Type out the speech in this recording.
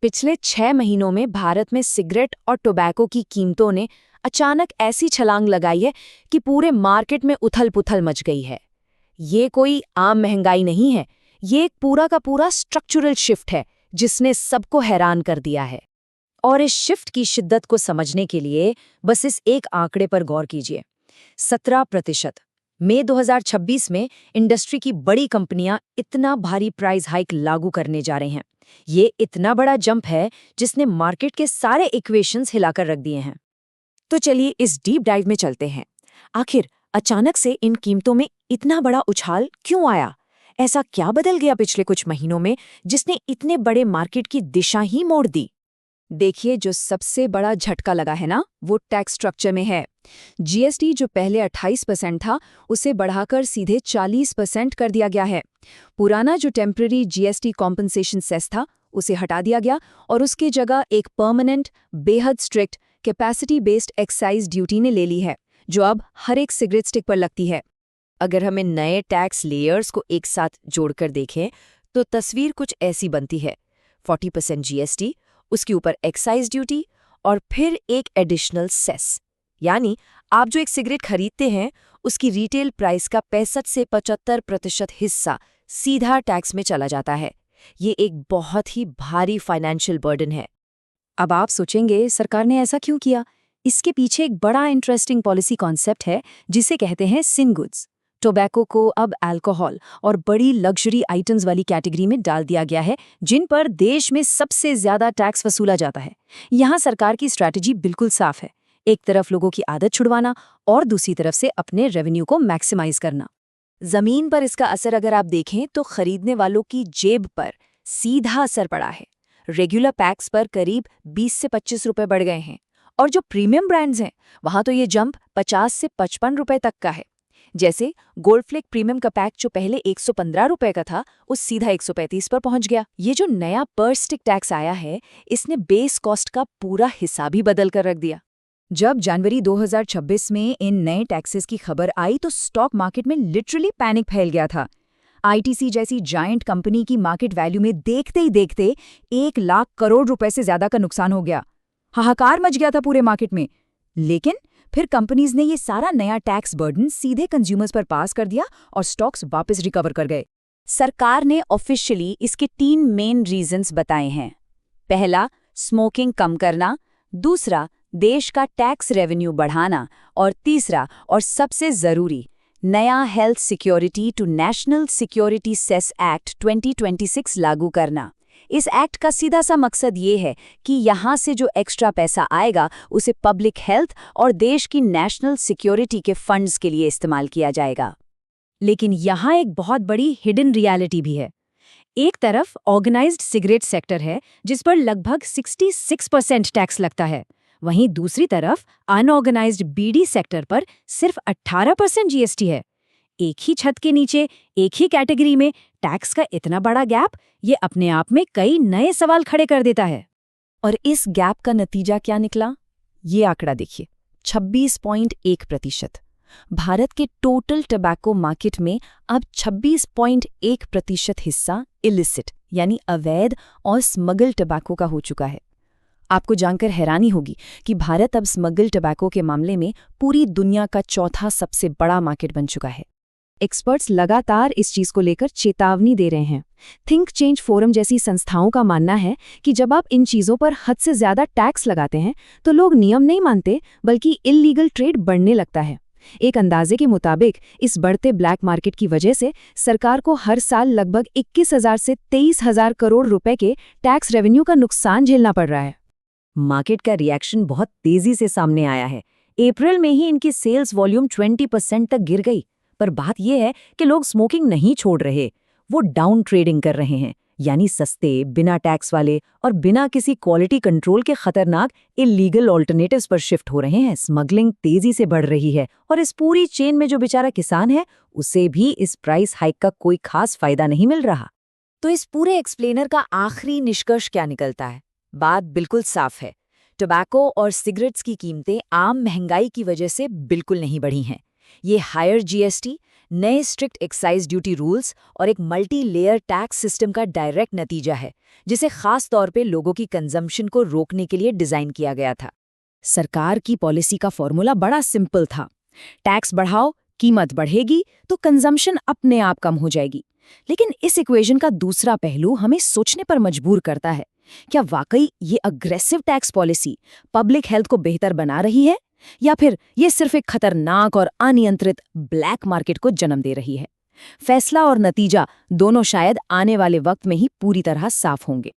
पिछले 6 महीनों में भारत में सिगरेट और टोबैको की कीमतों ने अचानक ऐसी छलांग लगाई है कि पूरे मार्केट में उथल-पुथल मच गई है। ये कोई आम महंगाई नहीं है, ये एक पूरा का पूरा स्ट्रक्चरल शिफ्ट है जिसने सबको हैरान कर दिया है। और इस शिफ्ट की शिद्दत को समझने के लिए बस इस एक आंकड़े पर गौर कीजिए। 17%। मई 2026 में इंडस्ट्री की बड़ी कंपनियां इतना भारी प्राइस हाइक लागू करने जा रहे हैं। ये इतना बड़ा जंप है जिसने मार्केट के सारे इक्वेशंस हिलाकर रख दिए हैं। तो चलिए इस डीप डाइव में चलते हैं। आखिर अचानक से इन कीमतों में इतना बड़ा उछाल क्यों आया? ऐसा क्या बदल गया पिछले कुछ महीनों में जिसने इतने बड़े मार्केट की दिशा ही मोड़ दी? देखिए, जो सबसे बड़ा झटका लगा है ना, वो टैक्स स्ट्रक्चर में है। जीएसटी जो पहले 28% था, उसे बढ़ाकर सीधे 40% कर दिया गया है। पुराना जो टेम्पररी जीएसटी कॉम्पनसेशन सेस था, उसे हटा दिया गया और उसकी जगह एक परमानेंट, बेहद strict, capacity based excise duty ने ले ली है, जो अब हर एक सिगरेट स्टिक पर लगती है। अगर हमें नए टैक्स लेयर्स को एक साथ जोड़कर देखें, तो तस्वीर कुछ ऐसी बनती है। 40% जीएसटी, उसके ऊपर एक्साइज ड्यूटी और फिर एक एडिशनल सेस। यानी आप जो एक सिगरेट खरीदते हैं, उसकी रिटेल प्राइस का 65 से 75% हिस्सा सीधा टैक्स में चला जाता है। ये एक बहुत ही भारी फाइनेंशियल बर्डन है। अब आप सोचेंगे, सरकार ने ऐसा क्यों किया? इसके पीछे एक बड़ा इंटरेस्टिंग पॉलिसी कॉन्सेप्ट है जिसे कहते हैं सिन गुड्स। टोबैको को अब अल्कोहल और बड़ी लग्जरी आइटम्स वाली कैटेगरी में डाल दिया गया है, जिन पर देश में सबसे ज्यादा टैक्स वसूला जाता है। यहाँ सरकार की स्ट्रैटेजी बिल्कुल साफ है, एक तरफ लोगों की आदत छुड़वाना और दूसरी तरफ से अपने रेवेन्यू को मैक्सिमाइज करना। जमीन पर इसका असर अगर आप देखें तो खरीदने वालों की जेब पर सीधा असर पड़ा है। रेगुलर पैक्स पर करीब 20 से 25 रुपए बढ़ गए हैं और जो प्रीमियम ब्रांड्स हैं, वहां तो ये जंप 50 से 55 रुपए तक का है। जैसे गोल्डफ्लेक प्रीमियम का पैक जो पहले 115 रुपए का था, उस सीधा 135 पर पहुंच गया। ये जो नया पर स्टिक टैक्स आया है, इसने बेस कॉस्ट का पूरा हिसाब ही बदल कर रख दिया। जब जनवरी 2026 में इन नए टैक्सेस की खबर आई तो स्टॉक मार्केट में लिटरली पैनिक फैल गया था। आईटीसी जैसी जायंट कंपनी की मार्केट वैल्यू में देखते ही देखते 1 लाख करोड़ रुपए से ज्यादा का नुकसान हो गया। हाहाकार मच गया था पूरे मार्केट में। लेकिन फिर कंपनीज ने ये सारा नया टैक्स बर्डन सीधे कंज्यूमर्स पर पास कर दिया और स्टॉक्स वापस रिकवर कर गए। सरकार ने ऑफिशियली इसके 3 मेन रीजंस बताए हैं। पहला, स्मोकिंग कम करना, दूसरा, देश का टैक्स रेवेन्यू बढ़ाना और तीसरा और सबसे जरूरी, नया health security to national security cess act 2026 लागू करना। इस एक्ट का सीधा सा मकसद ये है कि यहाँ से जो एक्स्ट्रा पैसा आएगा उसे पब्लिक हेल्थ और देश की नेशनल सिक्योरिटी के फंड्स के लिए इस्तेमाल किया जाएगा। लेकिन यहाँ एक बहुत बड़ी हिडन रियलिटी भी है। एक तरफ ऑर्गेनाइज्ड सिगरेट सेक्टर है जिस पर लगभग 66% टैक्स लगता है, वहीं दूसरी तरफ अनऑर्गेनाइज्ड बीड़ी सेक्टर पर सिर्फ 18% जीएसटी है। एक ही छत के नीचे एक ही कैटेगरी में टैक्स का इतना बड़ा गैप, ये अपने आप में कई नए सवाल खड़े कर देता है। और इस गैप का नतीजा क्या निकला? ये आंकड़ा देखिए, 26.1%। भारत के टोटल टबैको मार्केट में अब 26.1% हिस्सा इलिसिट यानी अवैध और स्मगल टबैको का हो चुका है। आपको जानकर हैरानी होगी कि भारत अब स्मगल टबैको के मामले में पूरी दुनिया का चौथा सबसे बड़ा मार्केट बन चुका है। एक्सपर्ट्स लगातार इस चीज को लेकर चेतावनी दे रहे हैं। थिंक चेंज फोरम जैसी संस्थाओं का मानना है कि जब आप इन चीजों पर हद से ज्यादा टैक्स लगाते हैं तो लोग नियम नहीं मानते, बल्कि इल्लीगल ट्रेड बढ़ने लगता है। एक अंदाजे के मुताबिक इस बढ़ते ब्लैक मार्केट की वजह से सरकार को हर साल लगभग 21,000 से 23,000 करोड़ रुपए के टैक्स रेवेन्यू का नुकसान झेलना पड़ रहा है। मार्केट का रिएक्शन बहुत तेजी से सामने आया है। अप्रैल में ही इनकी सेल्स वॉल्यूम 20% तक गिर गई। पर बात यह है कि लोग स्मोकिंग नहीं छोड़ रहे, वो डाउन ट्रेडिंग कर रहे हैं, यानी सस्ते, बिना टैक्स वाले और बिना किसी क्वालिटी कंट्रोल के खतरनाक इलीगल ऑल्टरनेटिव्स पर शिफ्ट हो रहे हैं। स्मगलिंग तेजी से बढ़ रही है और इस पूरी चेन में जो बेचारा किसान है, उसे भी इस प्राइस हाइक का कोई खास फायदा नहीं मिल रहा। तो इस पूरे एक्सप्लेनर का आखिरी निष्कर्ष क्या निकलता है? बात बिल्कुल साफ है, टोबैको और सिगरेट्स की कीमतें आम महंगाई की वजह से बिल्कुल नहीं बढ़ी हैं। ये हायर जीएसटी, नए स्ट्रिक्ट एक्साइज ड्यूटी रूल्स और एक मल्टी लेयर टैक्स सिस्टम का डायरेक्ट नतीजा है, जिसे खास तौर पे लोगों की कंजम्पशन को रोकने के लिए डिजाइन किया गया था। सरकार की पॉलिसी का फॉर्मूला बड़ा सिंपल था। टैक्स बढ़ाओ, कीमत बढ़ेगी तो कंजम्पशन अपने आप कम हो जाएगी। लेकिन इस इक्वेशन का दूसरा पहलू हमें सोचने पर मजबूर करता है। क्या वाकई ये aggressive tax policy public health को बेहतर बना रही है, या फिर ये सिर्फ एक खतरनाक और अनियंत्रित ब्लैक मार्केट को जन्म दे रही है? फैसला और नतीजा दोनों शायद आने वाले वक्त में ही पूरी तरह साफ होंगे।